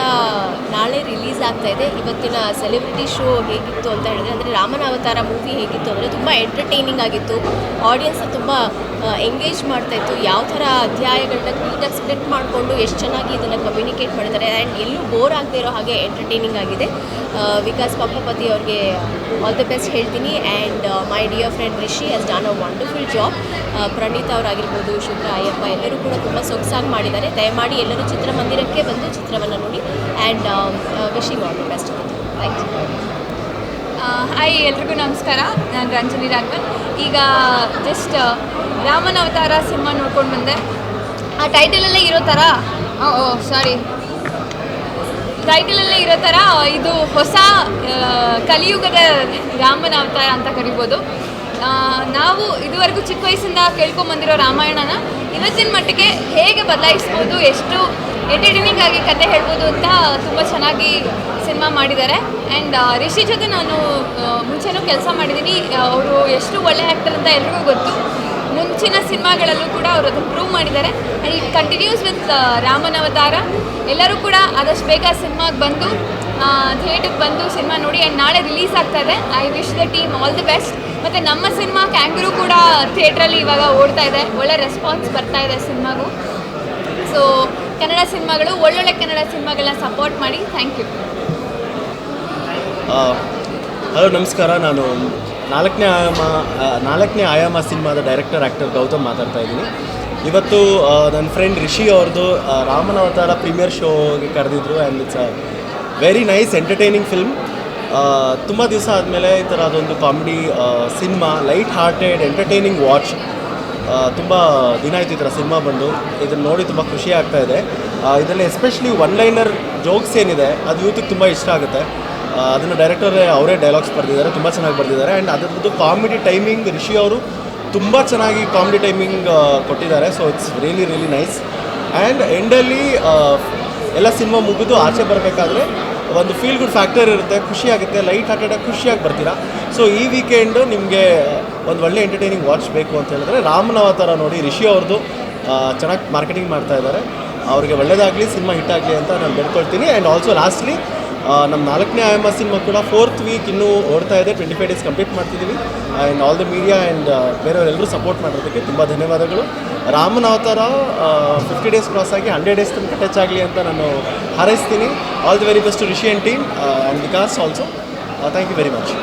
ನಾಳೆ ರಿಲೀಸ್ ಆಗ್ತಾ ಇದೆ. ಇವತ್ತಿನ ಸೆಲೆಬ್ರಿಟಿ ಶೋ ಹೇಗಿತ್ತು ಅಂತ ಹೇಳಿದ್ರೆ, ಅಂದರೆ ರಾಮನ ಅವತಾರ ಮೂವಿ ಹೇಗಿತ್ತು ಅಂದರೆ ತುಂಬ ಎಂಟರ್ಟೈನಿಂಗ್ ಆಗಿತ್ತು. ಆಡಿಯನ್ಸ್ನ ತುಂಬ ಎಂಗೇಜ್ ಮಾಡ್ತಾಯಿತ್ತು. ಯಾವ ಥರ ಅಧ್ಯಾಯಗಳನ್ನ ನೀಟಾಗಿ ಸ್ಪ್ಲಿಟ್ ಮಾಡಿಕೊಂಡು ಎಷ್ಟು ಚೆನ್ನಾಗಿ ಇದನ್ನು ಕಮ್ಯುನಿಕೇಟ್ ಮಾಡಿದ್ದಾರೆ. ಆ್ಯಂಡ್ ಎಲ್ಲೂ ಬೋರ್ ಆಗದೆ ಇರೋ ಹಾಗೆ ಎಂಟರ್ಟೈನಿಂಗ್ ಆಗಿದೆ. ವಿಕಾಸ್ ಪಂಪಪತಿ ಅವ್ರಿಗೆ ಆಲ್ ದ ಬೆಸ್ಟ್ ಹೇಳ್ತೀನಿ. And my dear friend Rishi has done a wonderful job. Praneeth ಅವರಾಗಿರ್ಬೋದು, ಶುಭ್ರ, ಅಯ್ಯಪ್ಪ ಎಲ್ಲರೂ ಕೂಡ ತುಂಬ ಸೊಗಸಾಗಿ ಮಾಡಿದ್ದಾರೆ. ದಯಮಾಡಿ ಎಲ್ಲರೂ ಚಿತ್ರಮಂದಿರಕ್ಕೆ ಬಂದು ಚಿತ್ರವನ್ನು ನೋಡಿ. And wishing all the best. Thank you. Hi, ಎಲ್ರಿಗೂ ನಮಸ್ಕಾರ. ನಾನು ರಂಜನಿ ರಾಘವನ್. ಈಗ ಜಸ್ಟ್ ರಾಮನ ಅವತಾರ ಸಿನಿಮಾ ನೋಡ್ಕೊಂಡು ಬಂದೆ. ಆ ಟೈಟಲಲ್ಲೇ ಇರೋ ಥರ ಟೈಟಲಲ್ಲೇ ಇರೋ ಥರ ಇದು ಹೊಸ ಕಲಿಯುಗದ ರಾಮನ ಅವತಾರ ಅಂತ ಕರಿಬೋದು. ನಾವು ಇದುವರೆಗೂ ಚಿಕ್ಕ ವಯಸ್ಸಿಂದ ಕೇಳ್ಕೊಂಬಂದಿರೋ ರಾಮಾಯಣನ ಇವತ್ತಿನ ಮಟ್ಟಿಗೆ ಹೇಗೆ ಬದಲಾಯಿಸ್ಬೋದು, ಎಷ್ಟು ಎಂಟರ್ಟೈನಿಂಗ್ ಆಗಿ ಕತೆ ಹೇಳ್ಬೋದು ಅಂತ ತುಂಬ ಚೆನ್ನಾಗಿ ಸಿನಿಮಾ ಮಾಡಿದ್ದಾರೆ. ಆ್ಯಂಡ್ ರಿಷಿ ಜೊತೆ ನಾನು ಮುಂಚೆನೂ ಕೆಲಸ ಮಾಡಿದ್ದೀನಿ. ಅವರು ಎಷ್ಟು ಒಳ್ಳೆ ಆ್ಯಕ್ಟರ್ ಅಂತ ಎಲ್ರಿಗೂ ಗೊತ್ತು. ಮುಂಚಿನ ಸಿನಿಮಾಗಳಲ್ಲೂ ಕೂಡ ಅವರು ಅದನ್ನು ಪ್ರೂವ್ ಮಾಡಿದ್ದಾರೆ. ಆ್ಯಂಡ್ ಇಟ್ ಕಂಟಿನ್ಯೂಸ್ ವಿತ್ ರಾಮನ ಅವತಾರ. ಎಲ್ಲರೂ ಕೂಡ ಆದಷ್ಟು ಬೇಗ ಸಿನಿಮಾಗೆ ಬಂದು ಥಿಯೇಟ್ರಿಗೆ ಬಂದು ಸಿನಿಮಾ ನೋಡಿ. ಆ್ಯಂಡ್ ನಾಳೆ ರಿಲೀಸ್ ಆಗ್ತಾ ಇದೆ. I wish the team all the best. ಮತ್ತು ನಮ್ಮ ಸಿನಿಮಾ ಕ್ಯಾಂಗ್ರೂ ಕೂಡ ಥಿಯೇಟ್ರಲ್ಲಿ ಇವಾಗ ಓಡ್ತಾ ಇದೆ. ಒಳ್ಳೆ ರೆಸ್ಪಾನ್ಸ್ ಬರ್ತಾ ಇದೆ ಸಿನಿಮಾಗೂ. ಸೊ ಕನ್ನಡ ಸಿನಿಮಾಗಳು, ಒಳ್ಳೊಳ್ಳೆ ಕನ್ನಡ ಸಿನಿಮಾಗಳನ್ನ ಸಪೋರ್ಟ್ ಮಾಡಿ. Thank you. ಹಲೋ, ನಮಸ್ಕಾರ. ನಾನು ನಾಲ್ಕನೇ ಆಯಾಮ ಸಿನಿಮಾದ ಡೈರೆಕ್ಟರ್ ಆ್ಯಕ್ಟರ್ ಗೌತಮ್ ಮಾತಾಡ್ತಾ ಇದ್ದೀನಿ. ಇವತ್ತು ನನ್ನ ಫ್ರೆಂಡ್ ರಿಷಿ ಅವ್ರದ್ದು ರಾಮನ ಅವತಾರ ಪ್ರೀಮಿಯರ್ ಶೋಗೆ ಕರೆದಿದ್ರು. And it's a very nice entertaining film. ತುಂಬ ದಿವಸ ಆದಮೇಲೆ ಈ ಥರ ಅದೊಂದು comedy cinema, light hearted entertaining watch. ತುಂಬ ದಿನ ಆಯಿತು ಈ ಥರ ಸಿನಿಮಾ ಬಂದು. ಇದನ್ನು ನೋಡಿ ತುಂಬ ಖುಷಿ ಆಗ್ತಾ ಇದೆ. ಇದರಲ್ಲಿ ಎಸ್ಪೆಷಲಿ ಒನ್ ಲೈನರ್ ಜೋಕ್ಸ್ ಏನಿದೆ ಅದು ಯೂತಿಗೆ ತುಂಬ ಇಷ್ಟ ಆಗುತ್ತೆ. ಅದನ್ನು ಡೈರೆಕ್ಟರೇ ಅವರೇ ಡೈಲಾಗ್ಸ್ ಬರೆದಿದ್ದಾರೆ, ತುಂಬ ಚೆನ್ನಾಗಿ ಬರೆದಿದ್ದಾರೆ. ಆ್ಯಂಡ್ ಅದರದ್ದು ಕಾಮಿಡಿ ಟೈಮಿಂಗ್ ರಿಷಿ ಅವರು ತುಂಬ ಚೆನ್ನಾಗಿ ಕಾಮಿಡಿ ಟೈಮಿಂಗ್ ಕೊಟ್ಟಿದ್ದಾರೆ. So it's really really nice. And ಎಂಡಲ್ಲಿ ಎಲ್ಲ ಸಿನಿಮಾ ಮುಗಿದು ಆಚೆ ಬರಬೇಕಾದ್ರೆ ಒಂದು ಫೀಲ್ ಗುಡ್ ಫ್ಯಾಕ್ಟರ್ ಇರುತ್ತೆ, ಖುಷಿ ಆಗುತ್ತೆ, ಲೈಟ್ ಹಾರ್ಟೆಡಾಗಿ ಖುಷಿಯಾಗಿ ಬರ್ತೀರಾ. ಸೊ ಈ ವೀಕೆಂಡು ನಿಮಗೆ ಒಂದು ಒಳ್ಳೆ ಎಂಟರ್ಟೈನಿಂಗ್ ವಾಚ್ ಬೇಕು ಅಂತ ಹೇಳಿದ್ರೆ ರಾಮನ ಅವತಾರ ನೋಡಿ. ರಿಷಿ ಅವ್ರದ್ದು ಚೆನ್ನಾಗಿ ಮಾರ್ಕೆಟಿಂಗ್ ಮಾಡ್ತಾ ಇದ್ದಾರೆ. ಅವ್ರಿಗೆ ಒಳ್ಳೆಯದಾಗಲಿ, ಸಿನಿಮಾ ಹಿಟ್ ಆಗಲಿ ಅಂತ ನಾನು ಬೇಡ್ಕೊಳ್ತೀನಿ. ಆ್ಯಂಡ್ ಆಲ್ಸೋ ಲಾಸ್ಟ್ಲಿ ನಮ್ಮ 4ನೇ ಆಯಾಮ ಸಿನಿಮಾ ಕೂಡ 4th ವೀಕ್ ಇನ್ನೂ ಓಡ್ತಾ ಇದೆ. 25 ಡೇಸ್ ಕಂಪ್ಲೀಟ್ ಮಾಡ್ತಿದ್ದೀವಿ. And all the media and ಬೇರೆಯವರೆಲ್ಲರೂ ಸಪೋರ್ಟ್ ಮಾಡೋದಕ್ಕೆ ತುಂಬ ಧನ್ಯವಾದಗಳು. ರಾಮನ ಅವತಾರ 50 ಡೇಸ್ ಕ್ರಾಸ್ ಆಗಿ 100 ಡೇಸ್ ತನಕ ಟಚ್ ಆಗಲಿ ಅಂತ ನಾನು ಹಾರೈಸ್ತೀನಿ. All the very best to Rishi and team and Vikas also. Thank you very much.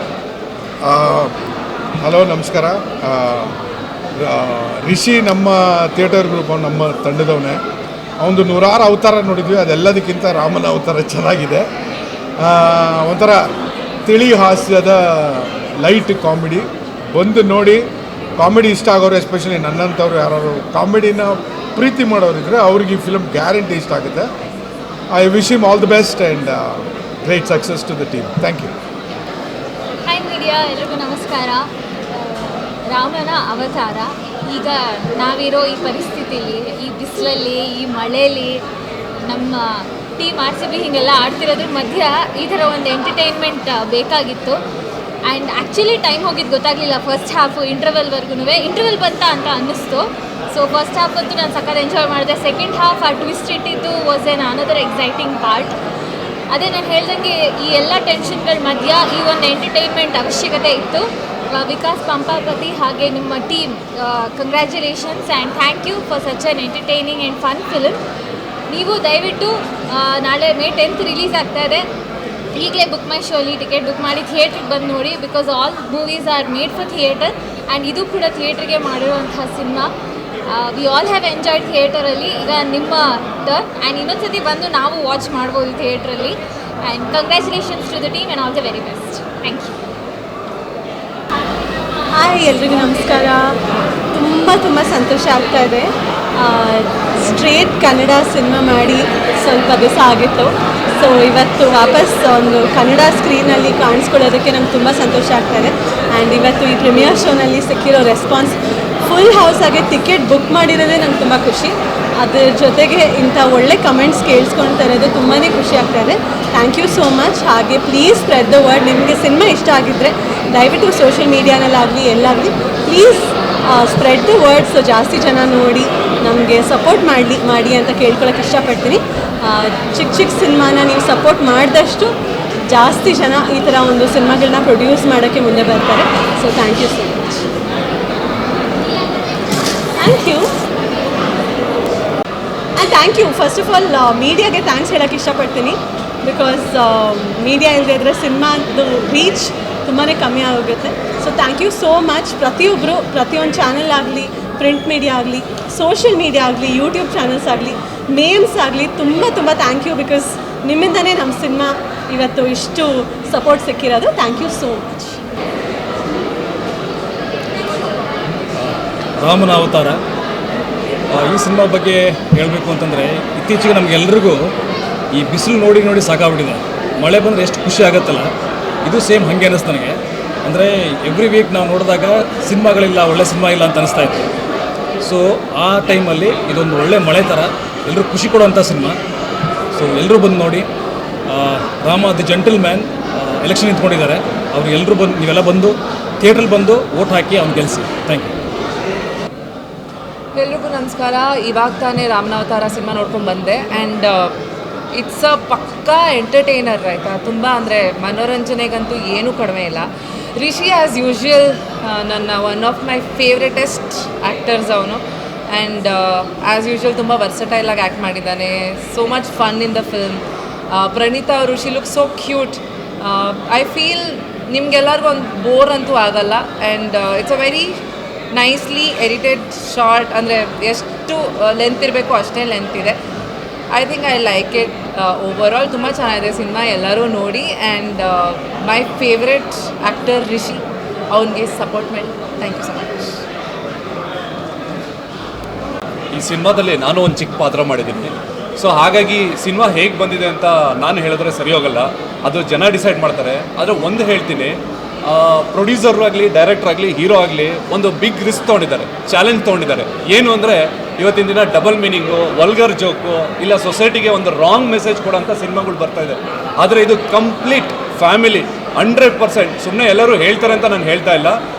Hello, ನಮಸ್ಕಾರ. ರಿಷಿ ನಮ್ಮ ಥಿಯೇಟರ್ ಗ್ರೂಪ್ ನಮ್ಮ ತಂಡದವನೇ. ಅವನದು 100 ಅವತಾರ ನೋಡಿದ್ವಿ. ಅದೆಲ್ಲದಕ್ಕಿಂತ ರಾಮನ ಅವತಾರ ಚೆನ್ನಾಗಿದೆ. ಒಂಥರ ತಿಳಿ ಹಾಸ್ಯದ ಲೈಟ್ ಕಾಮಿಡಿ. ಬಂದು ನೋಡಿ, ಕಾಮಿಡಿ ಇಷ್ಟ ಆಗೋರು, ಎಸ್ಪೆಷಲಿ ನನ್ನಂಥವ್ರು ಯಾರು ಕಾಮಿಡಿನ ಪ್ರೀತಿ ಮಾಡೋರಿದ್ರೆ ಅವ್ರಿಗೆ ಈ ಫಿಲಮ್ ಗ್ಯಾರಂಟಿ ಇಷ್ಟ ಆಗುತ್ತೆ. I wish him all the best and great success to the team. Thank you. Hi media, ಎಲ್ರಿಗೂ ನಮಸ್ಕಾರ. ರಾಮನ ಅವತಾರ ಈಗ ನಾವಿರೋ ಈ ಪರಿಸ್ಥಿತಿಲಿ, ಈ ಬಿಸಿಲಲ್ಲಿ, ಈ ಮಳೆಯಲ್ಲಿ ನಮ್ಮ ಟೀಮ್ RCB ಹೀಗೆಲ್ಲ ಆಡ್ತಿರೋದ್ರ ಮಧ್ಯ ಈ ಥರ ಒಂದು ಎಂಟರ್ಟೈನ್ಮೆಂಟ್ ಬೇಕಾಗಿತ್ತು. ಆ್ಯಂಡ್ ಆ್ಯಕ್ಚುಲಿ ಟೈಮ್ ಹೋಗಿದ್ದು ಗೊತ್ತಾಗಲಿಲ್ಲ. ಫಸ್ಟ್ ಹಾಫು ಇಂಟರ್ವಲ್ವರೆಗೂ ಇಂಟರ್ವಲ್ ಅಂತ ಅನ್ನಿಸ್ತು. ಸೊ ಫಸ್ಟ್ ಹಾಫ್ ಅಂತೂ ನಾನು ಸಖತ್ ಎಂಜಾಯ್ ಮಾಡಿದೆ. ಸೆಕೆಂಡ್ ಹಾಫ್ ಆ ಟ್ವಿಸ್ಟ್ ಇಟ್ಟಿದ್ದು was an another exciting part. ಅದೇ ನಾನು ಹೇಳ್ದಂಗೆ ಈ ಎಲ್ಲ ಟೆನ್ಷನ್ಗಳ ಮಧ್ಯ ಈ ಒಂದು ಎಂಟರ್ಟೈನ್ಮೆಂಟ್ ಅವಶ್ಯಕತೆ ಇತ್ತು. ವಿಕಾಸ್ ಪಂಪಪತಿ ಹಾಗೆ ನಿಮ್ಮ team, congratulations and thank you for such an entertaining and fun film. ನೀವು ದಯವಿಟ್ಟು ನಾಳೆ May 10th ರಿಲೀಸ್ ಆಗ್ತಾ ಇದೆ. ಈಗಲೇ ಬುಕ್ ಮೈ ಶೋಲಿ ಟಿಕೆಟ್ ಬುಕ್ ಮಾಡಿ ಥಿಯೇಟ್ರಿಗೆ ಬಂದು ನೋಡಿ. Because all movies are made for theatre and ಇದು ಕೂಡ ಥಿಯೇಟ್ರಿಗೆ ಮಾಡಿರುವಂಥ cinema. We all have enjoyed ಥಿಯೇಟರಲ್ಲಿ. ಈಗ ನಿಮ್ಮ ಟರ್ನ್ ಆ್ಯಂಡ್ ಇನ್ನೊಂದು ಸತಿ ಬಂದು ನಾವು ವಾಚ್ ಮಾಡ್ಬೋದು ಥಿಯೇಟ್ರಲ್ಲಿ. And congratulations to the team and all the very best. Thank you. Hi, ಎಲ್ರಿಗೂ ನಮಸ್ಕಾರ. ತುಂಬ ಸಂತೋಷ ಆಗ್ತಾ ಇದೆ. ಸ್ಟ್ರೇಟ್ ಕನ್ನಡ ಸಿನಿಮಾ ಮಾಡಿ ಸ್ವಲ್ಪ ದಿವಸ ಆಗಿತ್ತು. ಸೊ ಇವತ್ತು ವಾಪಸ್ ಒಂದು ಕನ್ನಡ ಸ್ಕ್ರೀನಲ್ಲಿ ಕಾಣಿಸ್ಕೊಳ್ಳೋದಕ್ಕೆ ನಂಗೆ ತುಂಬ ಸಂತೋಷ ಆಗ್ತಾಯಿದೆ. ಆ್ಯಂಡ್ ಇವತ್ತು ಈ ಪ್ರೀಮಿಯರ್ ಶೋನಲ್ಲಿ ಸಿಕ್ಕಿರೋ ರೆಸ್ಪಾನ್ಸ್ ಫುಲ್ ಹೌಸ್ ಆಗಿ ಟಿಕೆಟ್ ಬುಕ್ ಮಾಡಿರೋದೇ ನಂಗೆ ತುಂಬ ಖುಷಿ. ಅದ್ರ ಜೊತೆಗೆ ಇಂಥ ಒಳ್ಳೆ ಕಮೆಂಟ್ಸ್ ಕೇಳಿಸ್ಕೊಳ್ತಾ ಇರೋದು ತುಂಬಾ ಖುಷಿ ಆಗ್ತಾಯಿದೆ. Thank you so much. ಹಾಗೆ ಪ್ಲೀಸ್ ಸ್ಪ್ರೆಡ್ ದ ವರ್ಡ್. ನಿಮಗೆ ಸಿನಿಮಾ ಇಷ್ಟ ಆಗಿದ್ದರೆ ದಯವಿಟ್ಟು ಸೋಷಿಯಲ್ ಮೀಡಿಯಾನಲ್ಲಾಗಲಿ ಎಲ್ಲಾಗಲಿ please spread the word. So ಜಾಸ್ತಿ ಜನ ನೋಡಿ ನಮಗೆ ಸಪೋರ್ಟ್ ಮಾಡಿ ಅಂತ ಕೇಳ್ಕೊಳಕ್ಕೆ ಇಷ್ಟಪಡ್ತೀನಿ. ಚಿಕ್ಕ ಚಿಕ್ಕ ಸಿನಿಮಾನ ನೀವು ಸಪೋರ್ಟ್ ಮಾಡಿದಷ್ಟು ಜಾಸ್ತಿ ಜನ ಈ ಥರ ಒಂದು ಸಿನಿಮಾಗಳನ್ನ ಪ್ರೊಡ್ಯೂಸ್ ಮಾಡೋಕ್ಕೆ ಮುಂದೆ ಬರ್ತಾರೆ. So thank you so much. Thank you. And thank you first of all ಮೀಡಿಯಾಗೆ ಥ್ಯಾಂಕ್ಸ್ ಹೇಳೋಕ್ಕೆ ಇಷ್ಟಪಡ್ತೀನಿ. ಬಿಕಾಸ್ ಮೀಡಿಯಾ ಇಲ್ಲದೆ ಇದ್ದರೆ ಸಿನಿಮಾದು ರೀಚ್ ತುಂಬಾ ಕಮ್ಮಿ ಆಗೋಗುತ್ತೆ. So thank you so much. ಪ್ರತಿಯೊಬ್ಬರು ಪ್ರತಿಯೊಂದು ಚಾನಲ್ ಆಗಲಿ, ಪ್ರಿಂಟ್ ಮೀಡಿಯಾ ಆಗಲಿ, ಸೋಷಿಯಲ್ ಮೀಡಿಯಾ ಆಗಲಿ, ಯೂಟ್ಯೂಬ್ ಚಾನಲ್ಸ್ ಆಗಲಿ, ಮೇಮ್ಸ್ ಆಗಲಿ ತುಂಬ ಥ್ಯಾಂಕ್ ಯು. ಬಿಕಾಸ್ ನಿಮ್ಮಿಂದನೇ ನಮ್ಮ ಸಿನಿಮಾ ಇವತ್ತು ಇಷ್ಟು ಸಪೋರ್ಟ್ ಸಿಕ್ಕಿರೋದು. Thank you so much. ರಾಮನ ಅವತಾರ ಈ ಸಿನಿಮಾ ಬಗ್ಗೆ ಹೇಳಬೇಕು ಅಂತಂದರೆ ಇತ್ತೀಚೆಗೆ ನಮಗೆಲ್ರಿಗೂ ಈ ಬಿಸಿಲು ನೋಡಿ ಸಾಕಾಗ್ಬಿಟ್ಟಿದೆ. ಮಳೆ ಬಂದರೆ ಎಷ್ಟು ಖುಷಿ ಆಗುತ್ತಲ್ಲ, ಇದು ಸೇಮ್ ಹಾಗೆ ಅನ್ನಿಸ್ತು ನನಗೆ. ಅಂದರೆ ಎವ್ರಿ ವೀಕ್ ನಾವು ನೋಡಿದಾಗ ಸಿನಿಮಾಗಳಿಲ್ಲ, ಒಳ್ಳೆ ಸಿನಿಮಾ ಇಲ್ಲ ಅಂತ ಅನಿಸ್ತಾ ಇತ್ತು. ಸೊ ಆ ಟೈಮಲ್ಲಿ ಇದೊಂದು ಒಳ್ಳೆ ಮಳೆ ಥರ ಎಲ್ಲರೂ ಖುಷಿ ಕೊಡುವಂಥ ಸಿನಿಮಾ. ಸೊ ಎಲ್ಲರೂ ಬಂದು ನೋಡಿ. Rama the gentle man election ನಿಂತ್ಕೊಂಡಿದ್ದಾರೆ. ಅವರು ಎಲ್ಲರೂ ಬಂದು, ನೀವೆಲ್ಲ ಬಂದು ಥಿಯೇಟ್ರಲ್ಲಿ ಬಂದು ವೋಟ್ ಹಾಕಿ ಅವ್ನು ಗೆಲ್ಲಿಸಿ. Thank you. ಎಲ್ರಿಗೂ ನಮಸ್ಕಾರ. ಇವಾಗ ತಾನೇ ರಾಮನಾವತಾರ ಸಿನಿಮಾ ನೋಡ್ಕೊಂಡು ಬಂದೆ. ಆ್ಯಂಡ್ ಇಟ್ಸ್ ಅ ಪಕ್ಕಾ ಎಂಟರ್ಟೈನರ್ ಆಯಿತಾ. ತುಂಬ ಅಂದರೆ ಮನೋರಂಜನೆಗಂತೂ ಏನೂ ಕಡಿಮೆ ಇಲ್ಲ. ರಿಷಿ ಆ್ಯಸ್ ಯೂಶ್ವಲ್ ನನ್ನ one of my favouritest actors ಅವನು. ಆ್ಯಂಡ್ ಆ್ಯಸ್ ಯೂಶ್ವಲ್ ತುಂಬ ವರ್ಸಟೈಲಾಗಿ ಆ್ಯಕ್ಟ್ ಮಾಡಿದ್ದಾನೆ. So much fun in the film. Pranitha ಅವರು, she look so cute. I feel ನಿಮ್ಗೆಲ್ಲರಿಗೂ ಒಂದು ಬೋರ್ ಅಂತೂ ಆಗಲ್ಲ. And it's a very nicely edited short. ಅಂದರೆ ಎಷ್ಟು ಲೆಂತ್ ಇರಬೇಕು ಅಷ್ಟೇ ಲೆಂತ್ ಇದೆ. I think I like it. Over all ತುಂಬ ಚೆನ್ನಾಗಿದೆ ಸಿನಿಮಾ, ಎಲ್ಲರೂ ನೋಡಿ. And my favourite actor Rishi, ಅವನಿಗೆ ಸಪೋರ್ಟ್ ಮಾಡಿ. Thank you so much. ಈ ಸಿನಿಮಾದಲ್ಲಿ ನಾನು ಒಂದು ಚಿಕ್ಕ ಪಾತ್ರ ಮಾಡಿದ್ದೀನಿ. ಸೊ ಹಾಗಾಗಿ ಸಿನಿಮಾ ಹೇಗೆ ಬಂದಿದೆ ಅಂತ ನಾನು ಹೇಳಿದ್ರೆ ಸರಿ ಹೋಗಲ್ಲ, ಅದು ಜನ ಡಿಸೈಡ್ ಮಾಡ್ತಾರೆ. ಆದರೆ ಒಂದು ಹೇಳ್ತೀನಿ, ಪ್ರೊಡ್ಯೂಸರ್ ಆಗಲಿ, ಡೈರೆಕ್ಟರ್ ಆಗಲಿ, ಹೀರೋ ಆಗಲಿ ಒಂದು ಬಿಗ್ ರಿಸ್ಕ್ ತೊಗೊಂಡಿದ್ದಾರೆ, ಚಾಲೆಂಜ್ ತೊಗೊಂಡಿದ್ದಾರೆ. ಏನು ಅಂದರೆ ಇವತ್ತಿನ ದಿನ ಡಬಲ್ ಮೀನಿಂಗು, ವಲ್ಗರ್ ಜೋಕು, ಇಲ್ಲ ಸೊಸೈಟಿಗೆ ಒಂದು ರಾಂಗ್ ಮೆಸೇಜ್ ಕೊಡೋಂಥ ಸಿನಿಮಾಗಳು ಬರ್ತಾಯಿದೆ. ಆದರೆ ಇದು ಕಂಪ್ಲೀಟ್ ಫ್ಯಾಮಿಲಿ 100%. ಸುಮ್ಮನೆ ಎಲ್ಲರೂ ಹೇಳ್ತಾರೆ ಅಂತ ನಾನು ಹೇಳ್ತಾ ಇಲ್ಲ.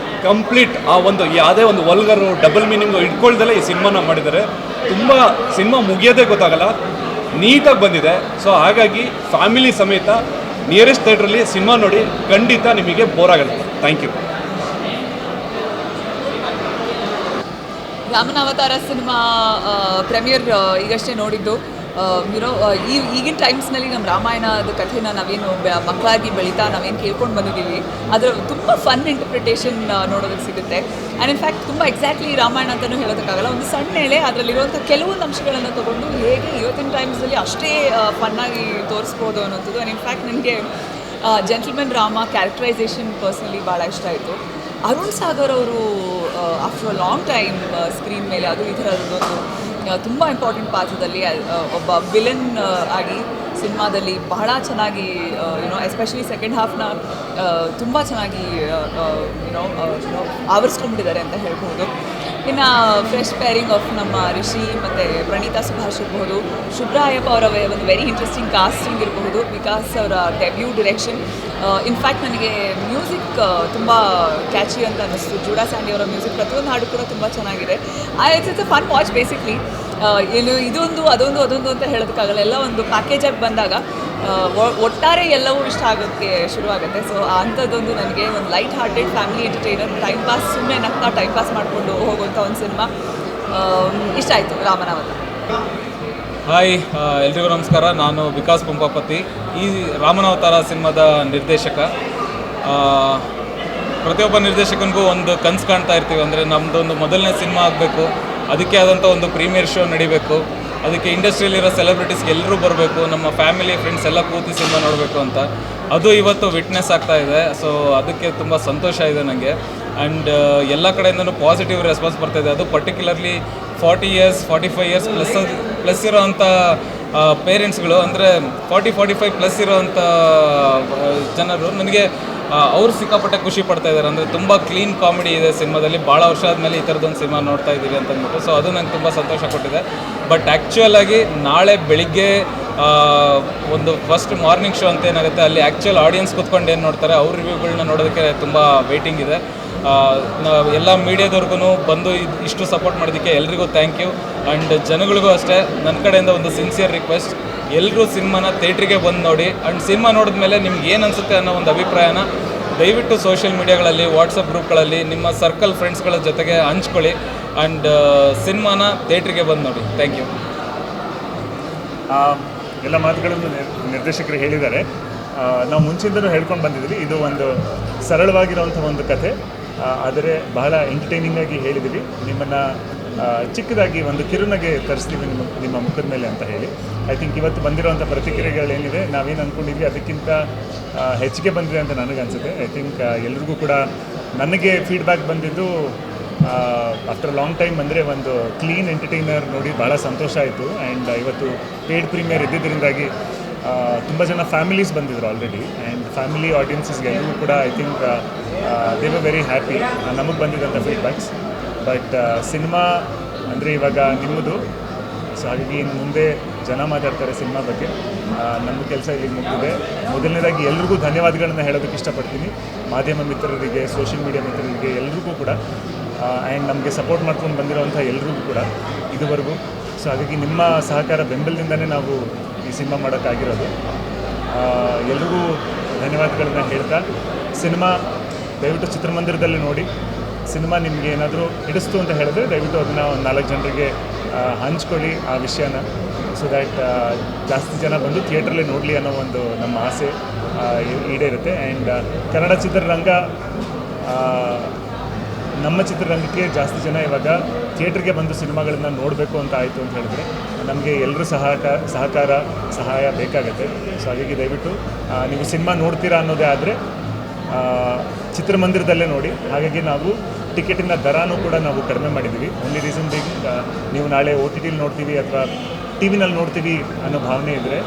ಕಂಪ್ಲೀಟ್ ಆ ಒಂದು ಯಾವುದೇ ಒಂದು ವಲ್ಗರು, ಡಬಲ್ ಮೀನಿಂಗು ಇಟ್ಕೊಳ್ದಲ್ಲೇ ಈ ಸಿನಿಮಾನ ಮಾಡಿದ್ದಾರೆ. ತುಂಬ ಸಿನಿಮಾ ಮುಗಿಯೋದೇ ಗೊತ್ತಾಗಲ್ಲ, ನೀಟಾಗಿ ಬಂದಿದೆ. ಸೊ ಹಾಗಾಗಿ ಫ್ಯಾಮಿಲಿ ಸಮೇತ ನಿಯರೆಸ್ಟ್ ಥಿಯೇಟ್ರಲ್ಲಿ ಸಿನಿಮಾ ನೋಡಿ, ಖಂಡಿತ ನಿಮಗೆ ಬೋರ್ ಆಗಲ್ಲ. Thank you. Ramana Avatara cinema premier ಈಗಷ್ಟೇ ನೋಡಿದ್ದು. ಈಗಿನ ಟೈಮ್ಸ್ನಲ್ಲಿ ನಮ್ಮ ರಾಮಾಯಣದ ಕಥೆನ ನಾವೇನು ಮಕ್ಕಳಾಗಿ ಬೆಳೀತಾ ನಾವೇನು ಕೇಳ್ಕೊಂಡು ಬಂದಿದ್ದೀವಿ, ಅದರ ತುಂಬ ಫನ್ ಇಂಟರ್ಪ್ರಿಟೇಷನ್ ನೋಡೋದಕ್ಕೆ ಸಿಗುತ್ತೆ. ಆ್ಯಂಡ್ ಇನ್ಫ್ಯಾಕ್ಟ್ ತುಂಬ ಎಕ್ಸಾಕ್ಟ್ಲಿ ರಾಮಾಯಣ ಅಂತಲೂ ಹೇಳೋದಕ್ಕಾಗಲ್ಲ. ಒಂದು ಸಣ್ಣ ಎಳೆ ಅದರಲ್ಲಿರುವಂಥ ಕೆಲವೊಂದು ಅಂಶಗಳನ್ನು ತೊಗೊಂಡು ಹೇಗೆ ಇವತ್ತಿನ ಟೈಮ್ಸಲ್ಲಿ ಅಷ್ಟೇ ಫನ್ನಾಗಿ ತೋರಿಸ್ಬೋದು ಅನ್ನೋಂಥದ್ದು. ಆ್ಯಂಡ್ ಇನ್ಫ್ಯಾಕ್ಟ್ ನನಗೆ ಜೆಂಟಲ್ಮನ್ ರಾಮ ಕ್ಯಾರೆಕ್ಟರೈಸೇಷನ್ ಪರ್ಸ್ನಲಿ ಭಾಳ ಇಷ್ಟ ಆಯಿತು. ಅರುಣ್ ಸಾಗರ್ ಅವರು after a long time screen ಮೇಲೆ, ಅದು ಈ ಥರದೊಂದು ತುಂಬ ಇಂಪಾರ್ಟೆಂಟ್ ಪಾತ್ರದಲ್ಲಿ ಒಬ್ಬ ವಿಲನ್ ಆಗಿ ಸಿನಿಮಾದಲ್ಲಿ ಬಹಳ ಚೆನ್ನಾಗಿ ಎಸ್ಪೆಷಲಿ ಸೆಕೆಂಡ್ ಹಾಫ್ನ ತುಂಬ ಚೆನ್ನಾಗಿ ಆವರಿಸ್ಕೊಂಡ್ಬಿಟ್ಟಿದ್ದಾರೆ ಅಂತ ಹೇಳ್ಬೋದು. ಇನ್ನು ಫ್ರೆಶ್ ಪೇರಿಂಗ್ ಆಫ್ ನಮ್ಮ ರಿಷಿ ಮತ್ತು ಪ್ರಣೀತಾ ಸುಭಾಷ್ ಇರಬಹುದು, ಶುಭ್ರಾ ಅಯ್ಯಪ್ಪ ಅವರ ಒಂದು ವೆರಿ ಇಂಟ್ರೆಸ್ಟಿಂಗ್ ಕಾಸ್ಟಿಂಗ್ ಇರಬಹುದು, ವಿಕಾಸ್ ಅವರ ಡೆಬ್ಯೂ ಡಿರೆಕ್ಷನ್. ಇನ್ಫ್ಯಾಕ್ಟ್ ನನಗೆ ಮ್ಯೂಸಿಕ್ ತುಂಬ ಕ್ಯಾಚಿ ಅಂತ ಅನ್ನಿಸ್ತು. ಜೂಡಾ ಸ್ಯಾಂಡಿ ಅವರ ಮ್ಯೂಸಿಕ್ ಪ್ರತಿಯೊಂದು ಹಾಡು ಕೂಡ ತುಂಬ ಚೆನ್ನಾಗಿದೆ. It's a fun watch basically. ಏನು ಇದೊಂದು ಅದೊಂದು ಅಂತ ಹೇಳೋದಕ್ಕಾಗಲ್ಲ, ಎಲ್ಲ ಒಂದು ಪ್ಯಾಕೇಜಾಗಿ ಬಂದಾಗ ಒಟ್ಟಾರೆ ಎಲ್ಲವೂ ಇಷ್ಟ ಆಗೋಕ್ಕೆ ಶುರುವಾಗುತ್ತೆ. ಸೊ ಅಂಥದ್ದೊಂದು ನನಗೆ ಒಂದು light hearted family entertainer, time pass, ಸುಮ್ಮನೆ ನಗ್ತಾ ಟೈಮ್ ಪಾಸ್ ಮಾಡಿಕೊಂಡು ಹೋಗುವಂಥ ಒಂದು ಸಿನಿಮಾ ಇಷ್ಟ ಆಯಿತು, ರಾಮನ ಅವತಾರ. ಹಾಯ್, ಎಲ್ರಿಗೂ ನಮಸ್ಕಾರ. ನಾನು ವಿಕಾಸ್ ಪಂಪಾಪತಿ, ಈ ರಾಮನಾವತಾರ ಸಿನಿಮಾದ ನಿರ್ದೇಶಕ. ಪ್ರತಿಯೊಬ್ಬ ನಿರ್ದೇಶಕನಿಗೂ ಒಂದು ಕನಸು ಕಾಣ್ತಾ ಇರ್ತೀವಿ. ಅಂದರೆ ನಮ್ಮದೊಂದು ಮೊದಲನೇ ಸಿನಿಮಾ ಆಗಬೇಕು, ಅದಕ್ಕೆ ಆದಂಥ ಒಂದು ಪ್ರೀಮಿಯರ್ ಶೋ ನಡಿಬೇಕು, ಅದಕ್ಕೆ ಇಂಡಸ್ಟ್ರಿಯಲ್ಲಿರೋ ಸೆಲೆಬ್ರಿಟೀಸ್ಗೆ ಎಲ್ಲರೂ ಬರಬೇಕು, ನಮ್ಮ ಫ್ಯಾಮಿಲಿ ಫ್ರೆಂಡ್ಸ್ ಎಲ್ಲ ಕೂತಿ ಸಿನಿಮಾ ನೋಡಬೇಕು ಅಂತ. ಅದು ಇವತ್ತು ವಿಟ್ನೆಸ್ ಆಗ್ತಾ ಇದೆ. ಸೊ ಅದಕ್ಕೆ ತುಂಬ ಸಂತೋಷ ಇದೆ ನನಗೆ. ಆ್ಯಂಡ್ ಎಲ್ಲ ಕಡೆಯಿಂದನೂ ಪಾಸಿಟಿವ್ ರೆಸ್ಪಾನ್ಸ್ ಬರ್ತಾಯಿದೆ. ಅದು ಪರ್ಟಿಕ್ಯುಲರ್ಲಿ 40 ಇಯರ್ಸ್ 45 ಇಯರ್ಸ್ ಪ್ಲಸ್ ಇರೋವಂಥ ಪೇರೆಂಟ್ಸ್ಗಳು ಅಂದರೆ 45 ಪ್ಲಸ್ ಇರೋವಂಥ ಜನರು ನನಗೆ ಅವ್ರು ಸಿಕ್ಕಾಪಟ್ಟೆ ಖುಷಿ ಪಡ್ತಾ ಇದ್ದಾರೆ. ಅಂದರೆ ತುಂಬ ಕ್ಲೀನ್ ಕಾಮಿಡಿ ಇದೆ ಸಿನಿಮಾದಲ್ಲಿ. ಭಾಳ ವರ್ಷ ಆದಮೇಲೆ ಈ ಥರದೊಂದು ಸಿನಿಮಾ ನೋಡ್ತಾ ಇದ್ದೀವಿ ಅಂತ ಅಂದ್ಬಿಟ್ಟು, ಸೊ ಅದು ನಂಗೆ ತುಂಬ ಸಂತೋಷ ಕೊಟ್ಟಿದೆ. ಬಟ್ ಆ್ಯಕ್ಚುಯಲ್ ಆಗಿ ನಾಳೆ ಬೆಳಿಗ್ಗೆ ಒಂದು ಫಸ್ಟ್ ಮಾರ್ನಿಂಗ್ ಶೋ ಅಂತ ಏನಾಗುತ್ತೆ, ಅಲ್ಲಿ ಆ್ಯಕ್ಚುಯಲ್ ಆಡಿಯನ್ಸ್ ಕೂತ್ಕೊಂಡು ಏನು ನೋಡ್ತಾರೆ ಅವ್ರ ರಿವ್ಯೂಗಳನ್ನ ನೋಡೋದಕ್ಕೆ ತುಂಬ ವೆಯ್ಟಿಂಗ್ ಇದೆ. ಎಲ್ಲ ಮೀಡಿಯಾದವ್ರಿಗೂ ಬಂದು ಇಷ್ಟು ಸಪೋರ್ಟ್ ಮಾಡೋದಕ್ಕೆ ಎಲ್ರಿಗೂ ಥ್ಯಾಂಕ್ ಯು. ಆ್ಯಂಡ್ ಜನಗಳಿಗೂ ಅಷ್ಟೇ ನನ್ನ ಕಡೆಯಿಂದ ಒಂದು ಸಿನ್ಸಿಯರ್ ರಿಕ್ವೆಸ್ಟ್, ಎಲ್ಲರೂ ಸಿನಿಮಾನ ಥಿಯೇಟ್ರಿಗೆ ಬಂದು ನೋಡಿ. ಆ್ಯಂಡ್ ಸಿನಿಮಾ ನೋಡಿದ್ಮೇಲೆ ನಿಮ್ಗೆ ಏನು ಅನಿಸುತ್ತೆ ಅನ್ನೋ ಒಂದು ಅಭಿಪ್ರಾಯನ ದಯವಿಟ್ಟು ಸೋಷಿಯಲ್ ಮೀಡಿಯಾಗಳಲ್ಲಿ, ವಾಟ್ಸಪ್ ಗ್ರೂಪ್ಗಳಲ್ಲಿ ನಿಮ್ಮ ಸರ್ಕಲ್ ಫ್ರೆಂಡ್ಸ್ಗಳ ಜೊತೆಗೆ ಹಂಚ್ಕೊಳ್ಳಿ. ಆ್ಯಂಡ್ ಸಿನಿಮಾನ ಥಿಯೇಟ್ರಿಗೆ ಬಂದು ನೋಡಿ. Thank you. ಎಲ್ಲ ಮಾತುಗಳನ್ನು ನಿರ್ದೇಶಕರು ಹೇಳಿದ್ದಾರೆ. ನಾವು ಮುಂಚಿಂದಲೂ ಹೇಳ್ಕೊಂಡು ಬಂದಿದ್ದೀವಿ, ಇದು ಒಂದು ಸರಳವಾಗಿರುವಂಥ ಒಂದು ಕಥೆ, ಆದರೆ ಬಹಳ ಎಂಟರ್ಟೈನಿಂಗಾಗಿ ಹೇಳಿದ್ದೀವಿ. ನಿಮ್ಮನ್ನು ಚಿಕ್ಕದಾಗಿ ಒಂದು ಕಿರುನಗೆ ತರಿಸ್ತೀವಿ ನಿಮ್ಮ ಮುಖದ ಮೇಲೆ ಅಂತ ಹೇಳಿ. ಐ ಥಿಂಕ್ ಇವತ್ತು ಬಂದಿರೋವಂಥ ಪ್ರತಿಕ್ರಿಯೆಗಳೇನಿದೆ ನಾವೇನು ಅಂದ್ಕೊಂಡಿದ್ವಿ ಅದಕ್ಕಿಂತ ಹೆಚ್ಚಿಗೆ ಬಂದಿದೆ ಅಂತ ನನಗನ್ಸುತ್ತೆ. ಐ ಥಿಂಕ್ ಎಲ್ರಿಗೂ ಕೂಡ ನನಗೆ ಫೀಡ್ಬ್ಯಾಕ್ ಬಂದಿದ್ದು ಆಫ್ಟರ್ ಲಾಂಗ್ ಟೈಮ್ ಅಂದರೆ ಒಂದು ಕ್ಲೀನ್ ಎಂಟರ್ಟೈನರ್ ನೋಡಿ ಭಾಳ ಸಂತೋಷ ಆಯಿತು. ಆ್ಯಂಡ್ ಇವತ್ತು ಪೇಯ್ಡ್ ಪ್ರೀಮಿಯರ್ ಇದ್ದಿದ್ದರಿಂದಾಗಿ ತುಂಬ ಜನ ಫ್ಯಾಮಿಲೀಸ್ ಬಂದಿದ್ರು ಆಲ್ರೆಡಿ. ಆ್ಯಂಡ್ ಫ್ಯಾಮಿಲಿ ಆಡಿಯನ್ಸಸ್ಗೆ ಎಲ್ಲರೂ ಕೂಡ I think they were very happy ನಮಗೆ ಬಂದಿದ್ದಂಥ ಫೀಡ್ಬ್ಯಾಕ್ಸ್. ಬಟ್ ಸಿನಿಮಾ ಅಂದರೆ ಇವಾಗ ನಿಮ್ಮದು, ಸೊ ಹಾಗಾಗಿ ಇನ್ನು ಮುಂದೆ ಜನ ಮಾತಾಡ್ತಾರೆ ಸಿನಿಮಾ ಬಗ್ಗೆ. ನಮ್ಮ ಕೆಲಸ ಇಲ್ಲಿ ಮುಗಿದಿದೆ. ಮೊದಲನೇದಾಗಿ ಎಲ್ರಿಗೂ ಧನ್ಯವಾದಗಳನ್ನ ಹೇಳೋದಕ್ಕೆ ಇಷ್ಟಪಡ್ತೀನಿ, ಮಾಧ್ಯಮ ಮಿತ್ರರಿಗೆ, ಸೋಷಿಯಲ್ ಮೀಡಿಯಾ ಮಿತ್ರರಿಗೆ, ಎಲ್ರಿಗೂ ಕೂಡ. ಆ್ಯಂಡ್ ನಮಗೆ ಸಪೋರ್ಟ್ ಮಾಡ್ಕೊಂಡು ಬಂದಿರೋವಂಥ ಎಲ್ರಿಗೂ ಕೂಡ ಇದುವರೆಗೂ. ಸೊ ಹಾಗಾಗಿ ನಿಮ್ಮ ಸಹಕಾರ ಬೆಂಬಲದಿಂದನೇ ನಾವು ಈ ಸಿನಿಮಾ ಮಾಡೋಕ್ಕಾಗಿರೋದು. ಎಲ್ರಿಗೂ ಧನ್ಯವಾದಗಳನ್ನ ಹೇಳ್ತಾ, ಸಿನಿಮಾ ದಯವಿಟ್ಟು ಚಿತ್ರಮಂದಿರದಲ್ಲಿ ನೋಡಿ. ಸಿನಿಮಾ ನಿಮಗೆ ಏನಾದರೂ ಹಿಡಿಸ್ತು ಅಂತ ಹೇಳಿದ್ರೆ ದಯವಿಟ್ಟು ಅದನ್ನು ಒಂದು 4 ಜನರಿಗೆ ಹಂಚ್ಕೊಳ್ಳಿ ಆ ವಿಷಯನ, ಸೊ ದ್ಯಾಟ್ ಜಾಸ್ತಿ ಜನ ಬಂದು ಥಿಯೇಟ್ರಲ್ಲೇ ನೋಡಲಿ ಅನ್ನೋ ಒಂದು ನಮ್ಮ ಆಸೆ ಈಡೇರುತ್ತೆ. ಆ್ಯಂಡ್ ಕನ್ನಡ ಚಿತ್ರರಂಗ, ನಮ್ಮ ಚಿತ್ರರಂಗಕ್ಕೆ ಜಾಸ್ತಿ ಜನ ಇವಾಗ ಥಿಯೇಟ್ರಿಗೆ ಬಂದು ಸಿನಿಮಾಗಳನ್ನು ನೋಡಬೇಕು ಅಂತ ಆಯಿತು ಅಂತ ಹೇಳಿದ್ರೆ ನಮಗೆ ಎಲ್ಲರೂ ಸಹಾಯ ಬೇಕಾಗುತ್ತೆ. ಸೊ ಹಾಗಾಗಿ ದಯವಿಟ್ಟು ನೀವು ಸಿನಿಮಾ ನೋಡ್ತೀರಾ ಅನ್ನೋದೇ ಆದರೆ ಚಿತ್ರಮಂದಿರದಲ್ಲೇ ನೋಡಿ. ಹಾಗಾಗಿ ನಾವು ಟಿಕೆಟಿನ ದರನೂ ಕೂಡ ನಾವು ಕಡಿಮೆ ಮಾಡಿದ್ದೀವಿ. ಓನ್ಲಿ ರೀಸನ್ ಬಿಂಗ್, ನೀವು ನಾಳೆ OTT ನೋಡ್ತೀವಿ ಅಥವಾ ಟಿ ವಿನಲ್ಲಿ ನೋಡ್ತೀವಿ ಅನ್ನೋ ಭಾವನೆ ಇದ್ದರೆ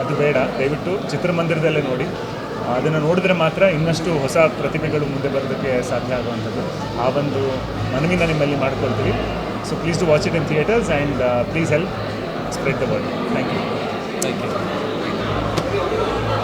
ಅದು ಬೇಡ. ದಯವಿಟ್ಟು ಚಿತ್ರಮಂದಿರದಲ್ಲೇ ನೋಡಿ. ಅದನ್ನು ನೋಡಿದ್ರೆ ಮಾತ್ರ ಇನ್ನಷ್ಟು ಹೊಸ ಪ್ರತಿಭೆಗಳು ಮುಂದೆ ಬರೋದಕ್ಕೆ ಸಾಧ್ಯ ಆಗುವಂಥದ್ದು. ಆ ಒಂದು ಮನವಿನ ನಿಮ್ಮಲ್ಲಿ ಮಾಡ್ಕೊಳ್ತೀವಿ. So please to watch it in theatres and please help spread the word. Thank you.